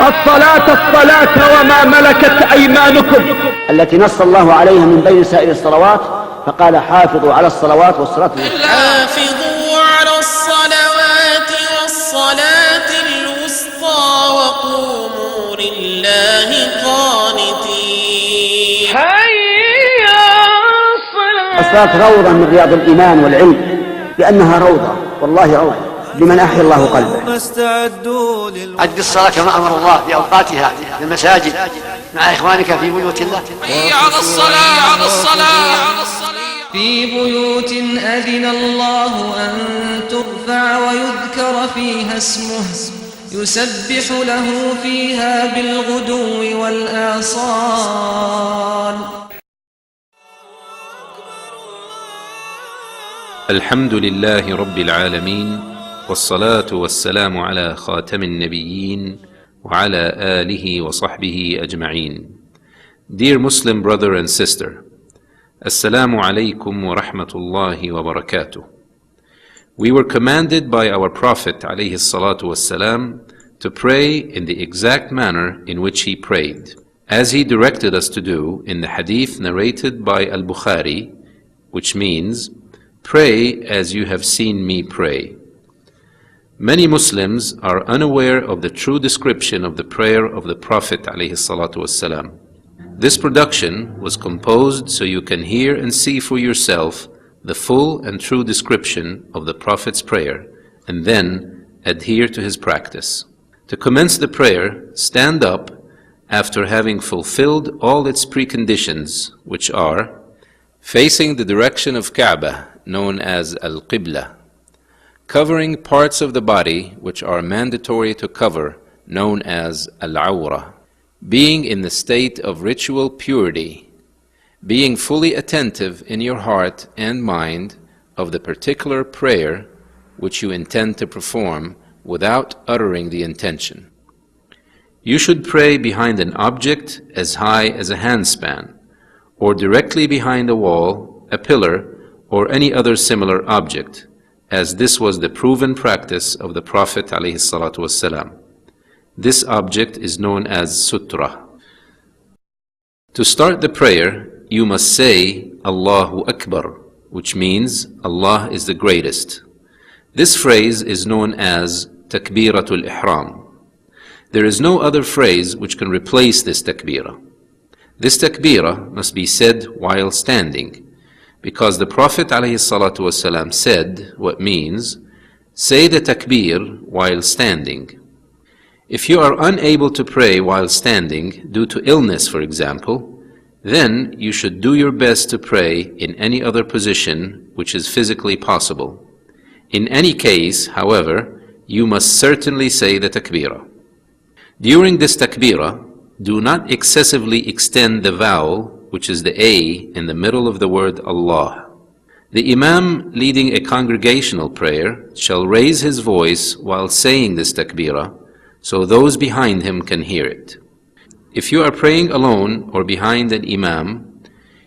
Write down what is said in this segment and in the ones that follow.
الصلاة وما ملكت أيمانكم التي نص الله عليها من بين سائر الصلوات، فقال حافظوا على الصلوات والصلاة الوسطى. حافظوا على الصلوات والصلاة الوسطى وقوموا لله قانتين. هيا الصلاة روضة من رياض الإيمان والعلم، لأنها روضة، والله روضة لمن أحيا الله قلبه. أدي الصلاة كما أمر الله في أوقاتها في المساجد مع إخوانك في بيوت الله. على الصلاة في بيوت أذن الله أن ترفع ويذكر فيها اسمه يسبح له فيها بالغدو والآصال. الحمد لله رب العالمين، والصلاة والسلام على خاتم النبيين وعلى آله وصحبه أجمعين. Dear Muslim brother and sister, Assalamu alaikum wa rahmatullahi wa barakatuh. We were commanded by our Prophet alayhi salatu wassalam to pray in the exact manner in which he prayed, as he directed us to do in the hadith narrated by Al-Bukhari, which means, pray as you have seen me pray. Many Muslims are unaware of the true description of the prayer of the Prophet ﷺ. This production was composed so you can hear and see for yourself the full and true description of the Prophet's prayer, and then adhere to his practice. To commence the prayer, stand up after having fulfilled all its preconditions, which are facing the direction of Kaaba, known as Al-Qibla, covering parts of the body which are mandatory to cover, known as Al-Awra, being in the state of ritual purity, being fully attentive in your heart and mind of the particular prayer which you intend to perform without uttering the intention. You should pray behind an object as high as a handspan, or directly behind a wall, a pillar, or any other similar object, as this was the proven practice of the Prophet ﷺ. This object is known as sutra. To start the prayer, you must say Allahu Akbar, which means Allah is the greatest. This phrase is known as Takbiratul Ihram. There is no other phrase which can replace this takbirah. This takbirah must be said while standing, because the Prophet ﷺ said what means, say the takbir while standing. If you are unable to pray while standing due to illness, for example, then you should do your best to pray in any other position which is physically possible. In any case, however, you must certainly say the takbirah. During this takbirah, do not excessively extend the vowel, which is the A in the middle of the word Allah. The Imam leading a congregational prayer shall raise his voice while saying this takbirah, so those behind him can hear it. If you are praying alone or behind an Imam,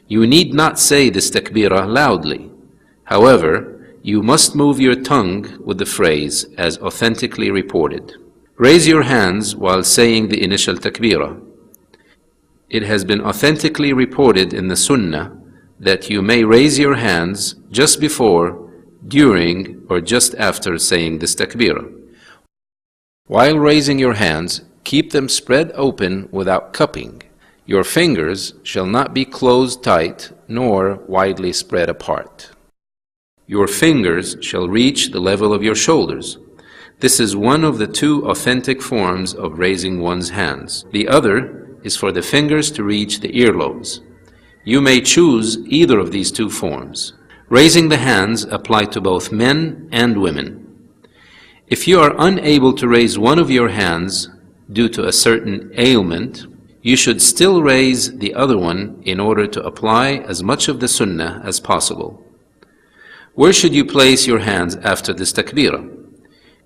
you need not say this takbirah loudly. However, you must move your tongue with the phrase as authentically reported. Raise your hands while saying the initial takbirah. It has been authentically reported in the Sunnah that you may raise your hands just before, during, or just after saying this takbirah. While raising your hands, keep them spread open without cupping. Your fingers shall not be closed tight nor widely spread apart. Your fingers shall reach the level of your shoulders. This is one of the two authentic forms of raising one's hands. The other is for the fingers to reach the earlobes. You may choose either of these two forms. Raising the hands apply to both men and women. If you are unable to raise one of your hands due to a certain ailment, you should still raise the other one in order to apply as much of the sunnah as possible. Where should you place your hands after this takbirah?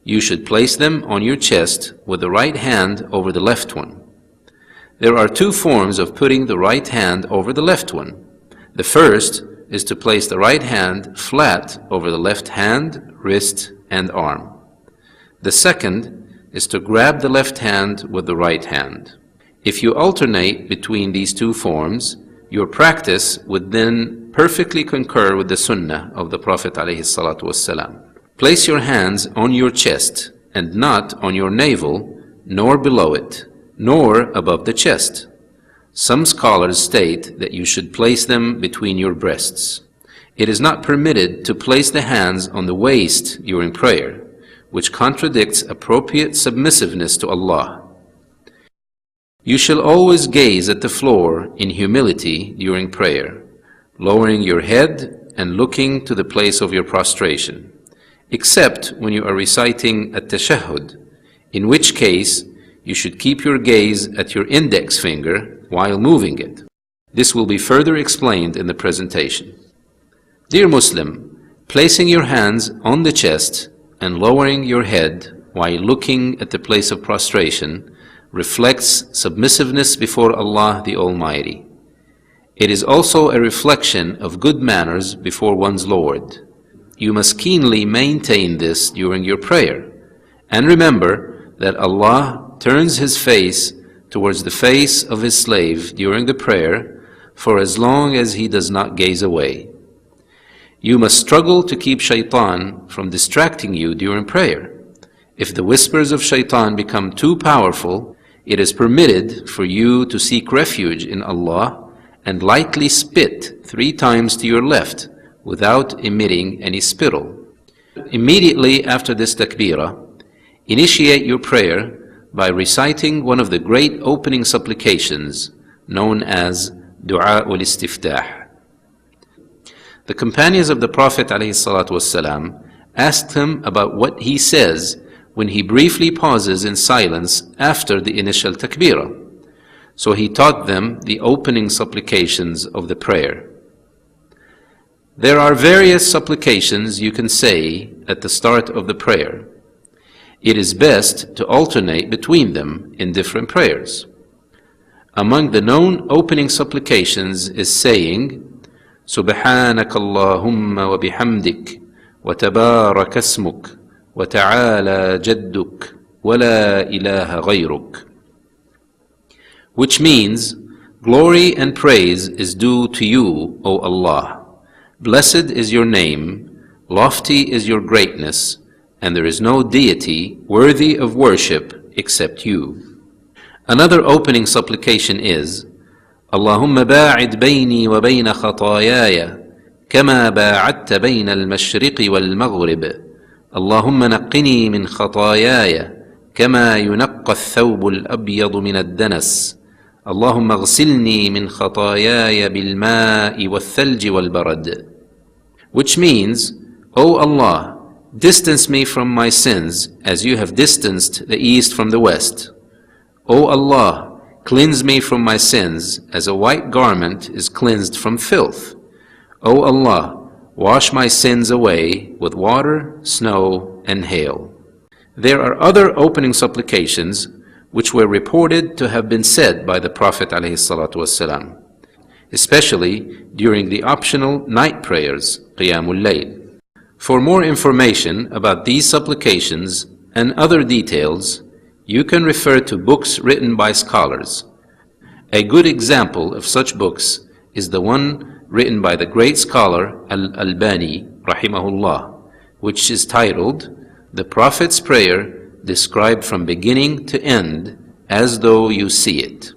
You should place them on your chest with the right hand over the left one. There are two forms of putting the right hand over the left one. The first is to place the right hand flat over the left hand, wrist, and arm. The second is to grab the left hand with the right hand. If you alternate between these two forms, your practice would then perfectly concur with the sunnah of the Prophet ﷺ. Place your hands on your chest and not on your navel, nor below it, nor above the chest. Some scholars state that you should place them between your breasts. It is not permitted to place the hands on the waist during prayer, which contradicts appropriate submissiveness to Allah. You shall always gaze at the floor in humility during prayer, lowering your head and looking to the place of your prostration, except when you are reciting at-tashahhud, in which case you should keep your gaze at your index finger while moving it. This will be further explained in the presentation. Dear Muslim, placing your hands on the chest and lowering your head while looking at the place of prostration reflects submissiveness before Allah the Almighty. It is also a reflection of good manners before one's Lord. You must keenly maintain this during your prayer, and remember that Allah turns His face towards the face of His slave during the prayer for as long as he does not gaze away. You must struggle to keep shaitan from distracting you during prayer. If the whispers of shaitan become too powerful, it is permitted for you to seek refuge in Allah and lightly spit 3 times to your left without emitting any spittle. Immediately after this takbirah, initiate your prayer by reciting one of the great opening supplications known as Du'a ul-Istiftah. The companions of the Prophet ﷺ asked him about what he says when he briefly pauses in silence after the initial takbirah. So he taught them the opening supplications of the prayer. There are various supplications you can say at the start of the prayer. It is best to alternate between them in different prayers. Among the known opening supplications is saying, Subhanaka Allahumma wa bihamdik, wa tabarak asmuk, wa ta'ala jadduk, wa la ilaha ghayruk. Which means, glory and praise is due to you, O Allah. Blessed is your name, lofty is your greatness, and there is no deity worthy of worship except you. Another opening supplication is, Allahumma ba'id bayni wa bayna khatayaya, kama ba'adta bayna al-mashriqi wal-maghrib. Allahumma naqqini min khatayaya, kama yunaqqa al-thawbu al-abyadu min ad-danas. Allahumma ghsilni min khatayaya bil-ma'i wal-thalji wal-barad. Which means, O Allah, distance me from my sins as you have distanced the east from the west. O Allah, cleanse me from my sins as a white garment is cleansed from filth. O Allah, wash my sins away with water, snow, and hail. There are other opening supplications which were reported to have been said by the Prophet ﷺ, especially during the optional night prayers, Qiyamul Layl. For more information about these supplications and other details, you can refer to books written by scholars. A good example of such books is the one written by the great scholar Al-Albani, rahimahullah, which is titled, The Prophet's Prayer Described from Beginning to End as Though You See It.